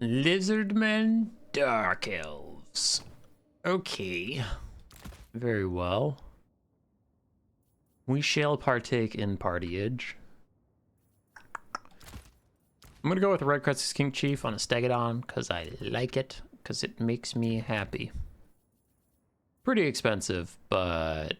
Lizardmen, Dark Elves. Okay. Very well. We shall partake in partyage. I'm gonna go with the Red Crested Skink Chief on a Stegodon because I like it, because it makes me happy. Pretty expensive, but...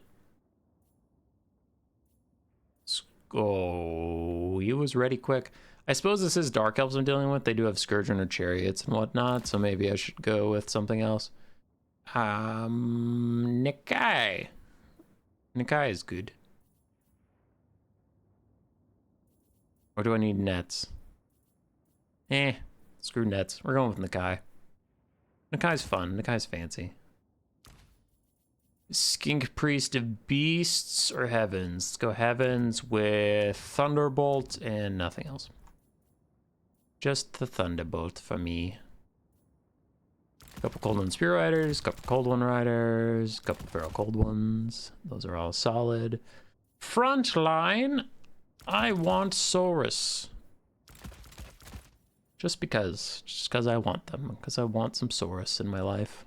Oh, he was ready quick. I suppose this is Dark Elves I'm dealing with. They do have Scourgerunner Chariots and whatnot, so maybe I should go with something else. Nakai. Nakai is good. Or do I need nets? Screw nets. We're going with Nakai. Nakai's fun. Nakai's fancy. Skink Priest of Beasts or Heavens? Let's go Heavens with Thunderbolt and nothing else. Just the Thunderbolt for me. Couple Cold One Spear Riders, couple Cold One Riders, couple Feral Cold Ones. Those are all solid. Front line, I want Saurus. Just because I want them. Because I want some Saurus in my life.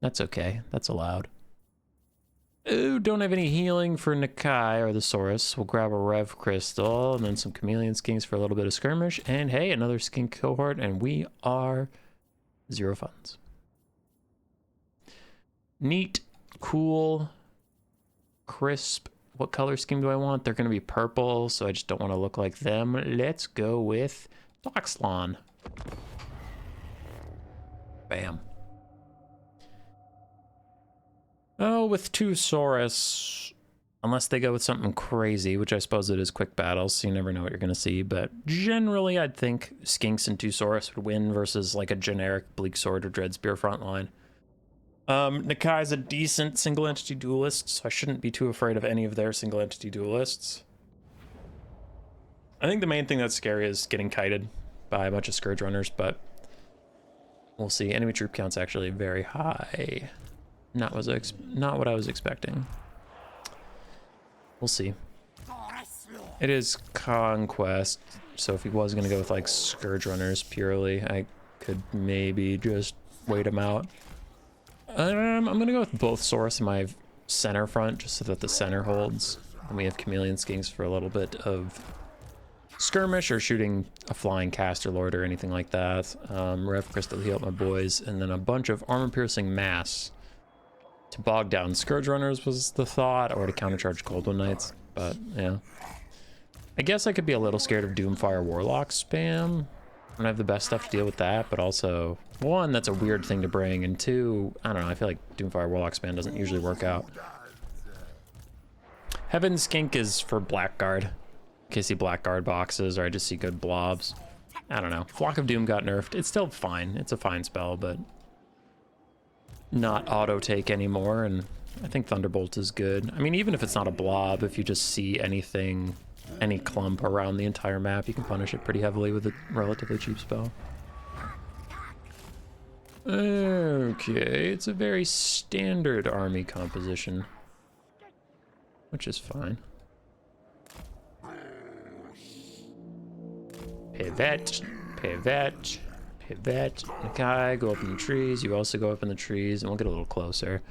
That's okay. That's allowed. Ooh, don't have any healing for Nakai or the Saurus. We'll grab a Rev Crystal and then some Chameleon Skinks for a little bit of skirmish. And hey, another Skink cohort, and we are 0 funds. Neat, cool, crisp. What color scheme do I want? They're going to be purple, so I just don't want to look like them. Let's go with Foxlawn. Bam. Oh, with 2 Saurus, unless they go with something crazy, which I suppose it is quick battles, so you never know what you're going to see, but generally I'd think Skinks and 2 Saurus would win versus like a generic Bleak Sword or Dreadspear frontline. Nakai's a decent single entity duelist, so I shouldn't be too afraid of any of their single entity duelists. I think the main thing that's scary is getting kited by a bunch of Scourge Runners, but we'll see. Enemy troop count's actually very high. Not what I was expecting. We'll see. It is Conquest, so if he was going to go with like Scourge Runners purely, I could maybe just wait him out. I'm going to go with both Saurus in my center front, just so that the center holds. And we have Chameleon Skinks for a little bit of skirmish or shooting a flying Caster Lord or anything like that. Rev Crystal heal up my boys, and then a bunch of armor-piercing mass to bog down Scourge Runners was the thought, or to countercharge Cold One Knights, but yeah. I guess I could be a little scared of Doomfire Warlock spam. I don't have the best stuff to deal with that, but also, 1, that's a weird thing to bring, and 2, I don't know, I feel like Doomfire Warlock spam doesn't usually work out. Heaven Skink is for Blackguard, in case you Blackguard boxes, or I just see good blobs. I don't know. Flock of Doom got nerfed. It's still fine. It's a fine spell, but not auto take anymore, and I think Thunderbolt is good. I mean, even if it's not a blob, if you just see anything, any clump around the entire map, you can punish it pretty heavily with a relatively cheap spell. Okay, it's a very standard army composition, which is fine. Pivot, pivot. Pivot. Nakai, go up in the trees. You also go up in the trees, and we'll get a little closer.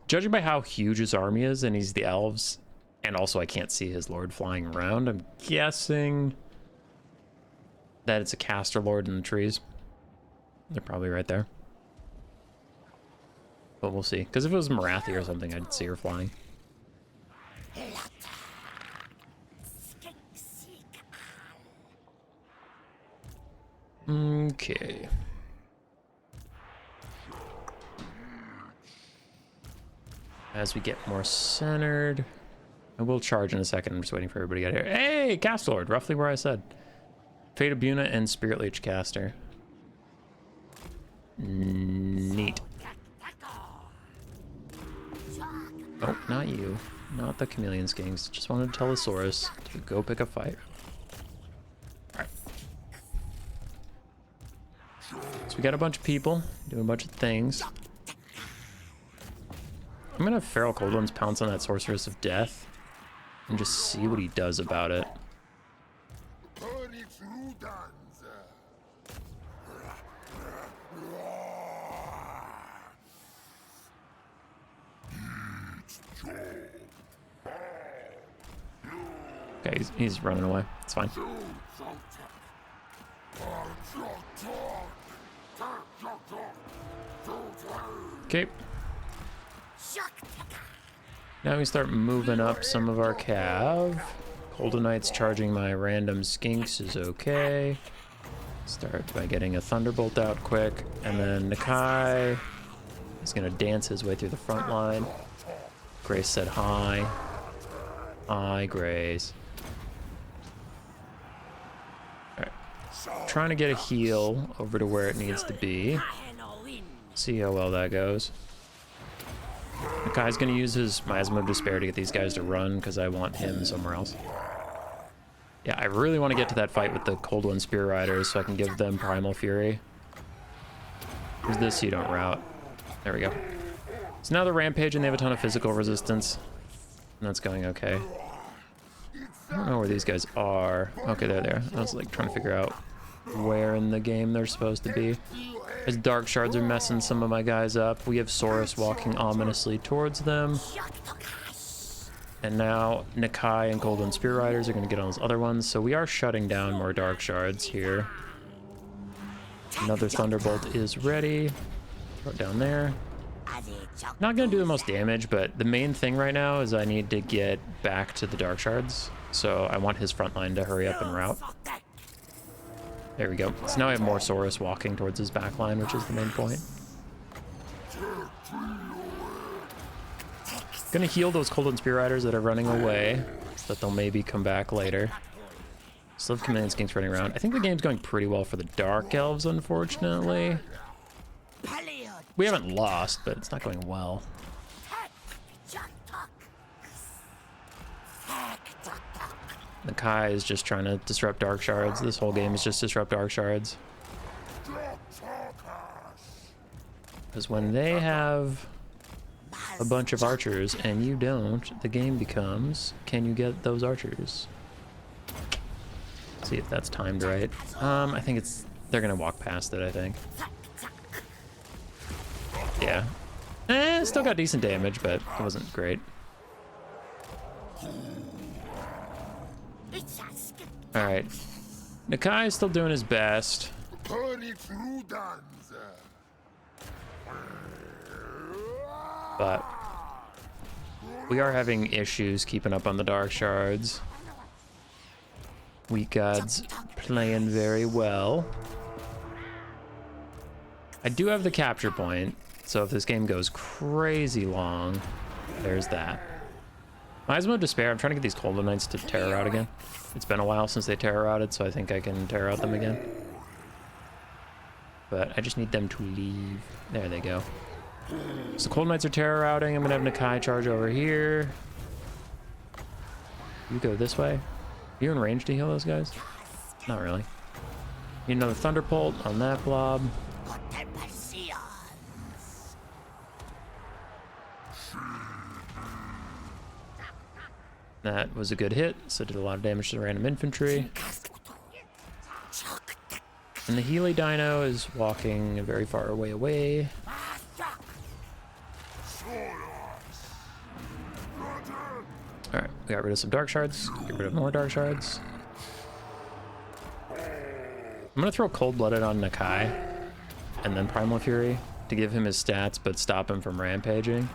Judging by how huge his army is, and he's the elves, and also I can't see his lord flying around, I'm guessing that it's a Caster Lord in the trees. They're probably right there. But we'll see. Because if it was Marathi or something, I'd see her flying. Okay. As we get more centered, I will charge in a second. I'm just waiting for everybody to get here. Hey, Caster Lord, roughly where I said. Fate of Buna and Spirit Leech Caster. Neat. Oh, not you. Not the Chameleon Skinks. Just wanted to tell the Saurus to go pick a fight. Alright. So we got a bunch of people doing a bunch of things. I'm gonna have Feral Cold Ones pounce on that Sorceress of Death and just see what he does about it. Okay, he's running away. It's fine. Okay. Now we start moving up some of our cav. Goldenite's charging my random skinks is okay. Start by getting a Thunderbolt out quick, and then Nakai is gonna dance his way through the front line. Grace said hi. Hi, Grace. Alright. Trying to get a heal over to where it needs to be. See how well that goes. Nakai's gonna use his Miasma of Despair to get these guys to run, because I want him somewhere else. Yeah, I really want to get to that fight with the Cold One Spear Riders so I can give them Primal Fury. Use this so you don't rout. There we go. So now they're rampaging, they have a ton of physical resistance. And that's going okay. I don't know where these guys are. Okay, they're there. I was like trying to figure out where in the game they're supposed to be. As Dark Shards are messing some of my guys up, we have Saurus walking ominously towards them. And now Nakai and Golden Spear Riders are going to get on those other ones, so we are shutting down more Dark Shards here. Another Thunderbolt is ready. Throw it down there. Not going to do the most damage, but the main thing right now is I need to get back to the Dark Shards, so I want his front line to hurry up and rout. There we go. So now I have more Saurus walking towards his back line, which is the main point. Gonna heal those Cold and Spear Riders that are running away, so that they'll maybe come back later. Still have Command Skinks running around. I think the game's going pretty well for the Dark Elves, unfortunately. We haven't lost, but it's not going well. Nakai is just trying to disrupt Dark Shards. This whole game is just disrupt Dark Shards. Because when they have a bunch of archers and you don't, the game becomes, can you get those archers? See if that's timed right. I think they're gonna walk past it, I think. Yeah. Still got decent damage, but it wasn't great. Alright. Nakai is still doing his best. But we are having issues keeping up on the Dark Shards. Weak Gods playing very well. I do have the capture point, so if this game goes crazy long, there's that. Miasma of Despair, I'm trying to get these Cold Knights to terror out again. It's been a while since they terror outed, so I think I can terror out them again. But I just need them to leave. There they go. So Cold Knights are terror routing. I'm gonna have Nakai charge over here. You go this way. Are you in range to heal those guys? Not really. Need another Thunderbolt on that blob. That was a good hit, so did a lot of damage to the random infantry. And the Healy Dino is walking very far away. Alright, we got rid of some Dark Shards. Get rid of more Dark Shards. I'm gonna throw Cold-Blooded on Nakai and then Primal Fury to give him his stats but stop him from rampaging.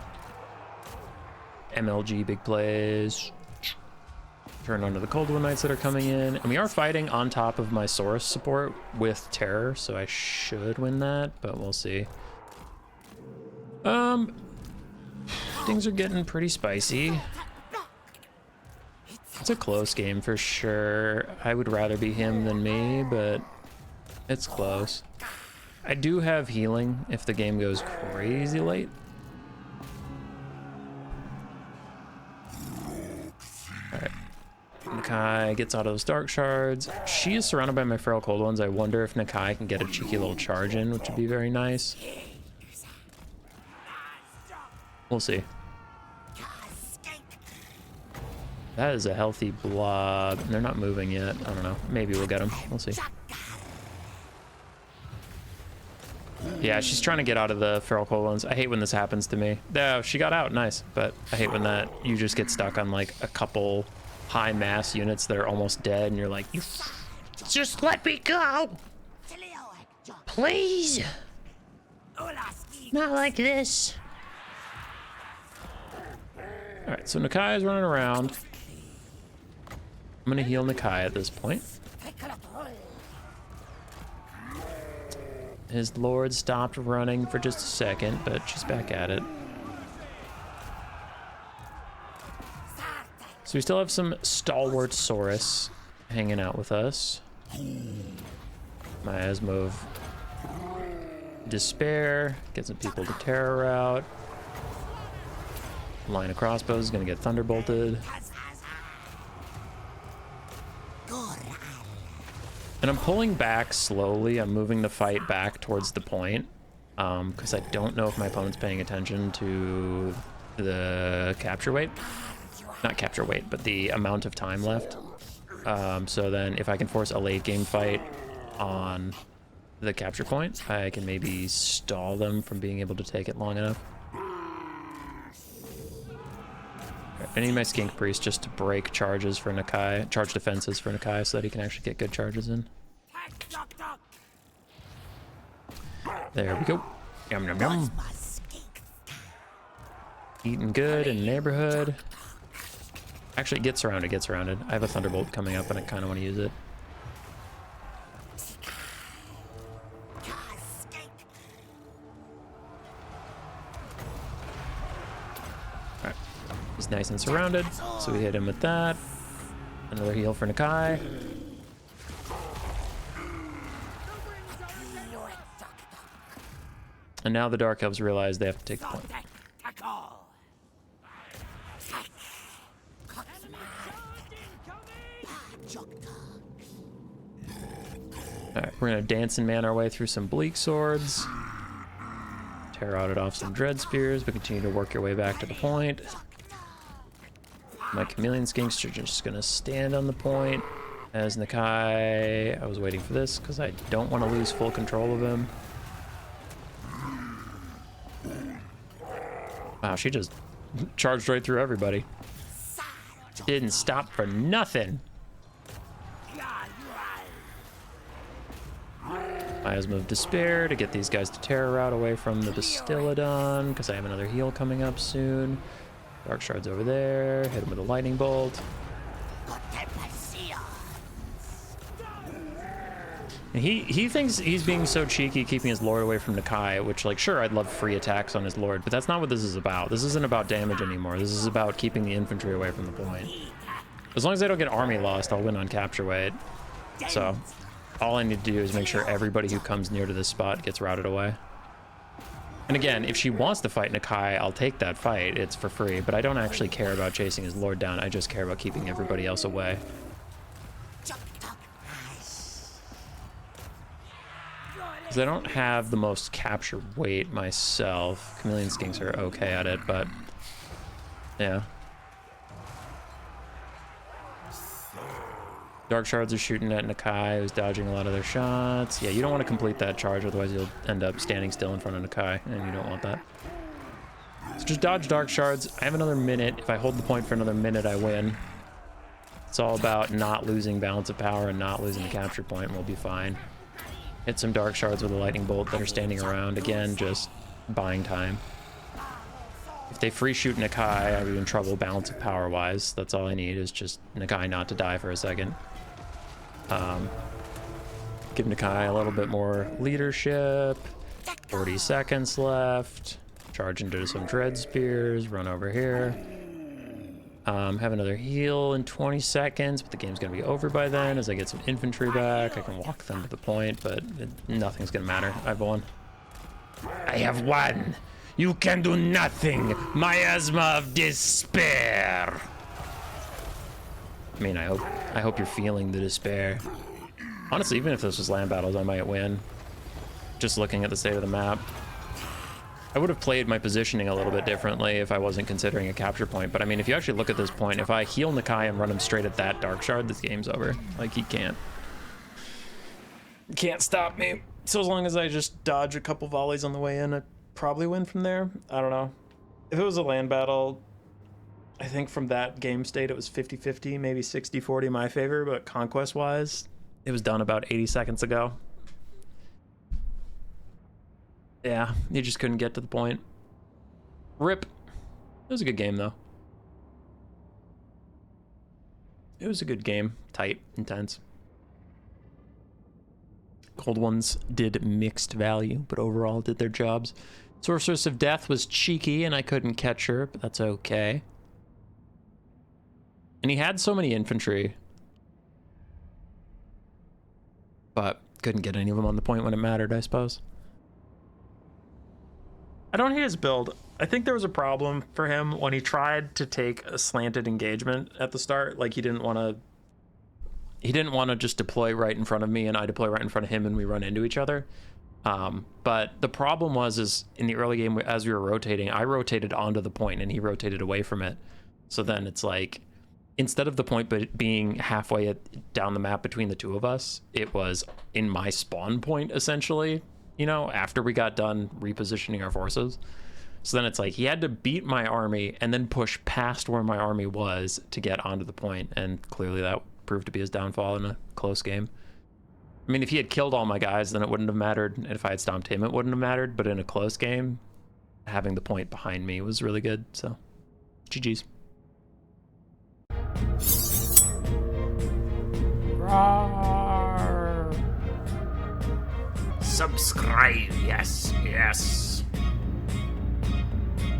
MLG big plays. Turn onto the Cold One Knights that are coming in. And we are fighting on top of my Saurus support with Terror, so I should win that, but we'll see. Things are getting pretty spicy. It's a close game for sure. I would rather be him than me, but it's close. I do have healing if the game goes crazy late. Alright. Nakai gets out of those Dark Shards. She is surrounded by my Feral Cold Ones. I wonder if Nakai can get a cheeky little charge in, which would be very nice. We'll see. That is a healthy blob. They're not moving yet. I don't know. Maybe we'll get them. We'll see. Yeah, she's trying to get out of the Feral Cold Ones. I hate when this happens to me. No, she got out. Nice. But I hate when you just get stuck on like a couple high mass units that are almost dead, and you're like, you just let me go, please. Not like this. All right, so Nakai is running around. I'm gonna heal Nakai at this point. His lord stopped running for just a second, but she's back at it. So we still have some stalwart Saurus hanging out with us. Miasma of Despair, get some people to terror out. Line of crossbows is gonna get thunderbolted. And I'm pulling back slowly. I'm moving the fight back towards the point, because I don't know if my opponent's paying attention to the capture weight. Not capture weight, but the amount of time left. So then if I can force a late game fight on the capture point, I can maybe stall them from being able to take it long enough. I need my Skink Priest just to break charges for Nakai, charge defenses for Nakai, so that he can actually get good charges in. There we go. Yum, yum, yum. Eating good in the neighborhood. Actually, get surrounded, get surrounded. I have a Thunderbolt coming up and I kind of want to use it. Alright. He's nice and surrounded, so we hit him with that. Another heal for Nakai. And now the Dark Elves realize they have to take the point. Alright, we're gonna dance and man our way through some Bleak Swords. Tear out it off some Dread Spears, but continue to work your way back to the point. My Chameleon Skinks are just gonna stand on the point. As Nakai, I was waiting for this because I don't want to lose full control of him. Wow, she just charged right through everybody. Didn't stop for nothing. Miasma of Despair to get these guys to terror out away from the Bastillodon, because I have another heal coming up soon. Dark Shards over there. Hit him with a lightning bolt. And he thinks he's being so cheeky keeping his lord away from Nakai, which, like, sure, I'd love free attacks on his lord, but that's not what this is about. This isn't about damage anymore. This is about keeping the infantry away from the point. As long as I don't get army lost, I'll win on capture weight. So all I need to do is make sure everybody who comes near to this spot gets routed away. And again, if she wants to fight Nakai, I'll take that fight. It's for free, but I don't actually care about chasing his lord down. I just care about keeping everybody else away. Because I don't have the most capture weight myself. Chameleon Skinks are okay at it, but yeah. Dark Shards are shooting at Nakai, who's dodging a lot of their shots. Yeah, you don't want to complete that charge, otherwise you'll end up standing still in front of Nakai, and you don't want that. So just dodge Dark Shards. I have another minute. If I hold the point for another minute, I win. It's all about not losing balance of power and not losing the capture point, and we'll be fine. Hit some Dark Shards with a lightning bolt that are standing around. Again, just buying time. If they free shoot Nakai, I'll be in trouble balance of power wise. That's all I need, is just Nakai not to die for a second. Give Nakai a little bit more leadership. 40 seconds left. Charge into some Dread Spears. Run over here. Have another heal in 20 seconds, but the game's gonna be over by then. As I get some infantry back, I can walk them to the point, but nothing's gonna matter. I've won. I have won. You can do nothing. Miasma of Despair. I mean, I hope you're feeling the despair. Honestly, even if this was land battles, I might win. Just looking at the state of the map. I would have played my positioning a little bit differently if I wasn't considering a capture point. But I mean, if you actually look at this point, if I heal Nakai and run him straight at that Dark Shard, this game's over. Like, he can't stop me. So as long as I just dodge a couple volleys on the way in, I probably win from there. I don't know. If it was a land battle, I think from that game state, it was 50-50, maybe 60-40 my favor, but conquest-wise, it was done about 80 seconds ago. Yeah, you just couldn't get to the point. Rip. It was a good game, though. It was a good game. Tight, intense. Cold ones did mixed value, but overall did their jobs. Sorceress of Death was cheeky, and I couldn't catch her, but that's okay. And he had so many infantry, but couldn't get any of them on the point when it mattered, I suppose. I don't hate his build. I think there was a problem for him when he tried to take a slanted engagement at the start. Like, he didn't want to just deploy right in front of me and I deploy right in front of him and we run into each other. But the problem is in the early game, as we were rotating, I rotated onto the point and he rotated away from it. So then it's like, instead of the point being halfway down the map between the two of us, it was in my spawn point, essentially, you know, after we got done repositioning our forces. So then it's like he had to beat my army and then push past where my army was to get onto the point, and clearly that proved to be his downfall in a close game. I mean, if he had killed all my guys, then it wouldn't have mattered, and if I had stomped him, it wouldn't have mattered, but in a close game, having the point behind me was really good, so GG's. Subscribe, yes.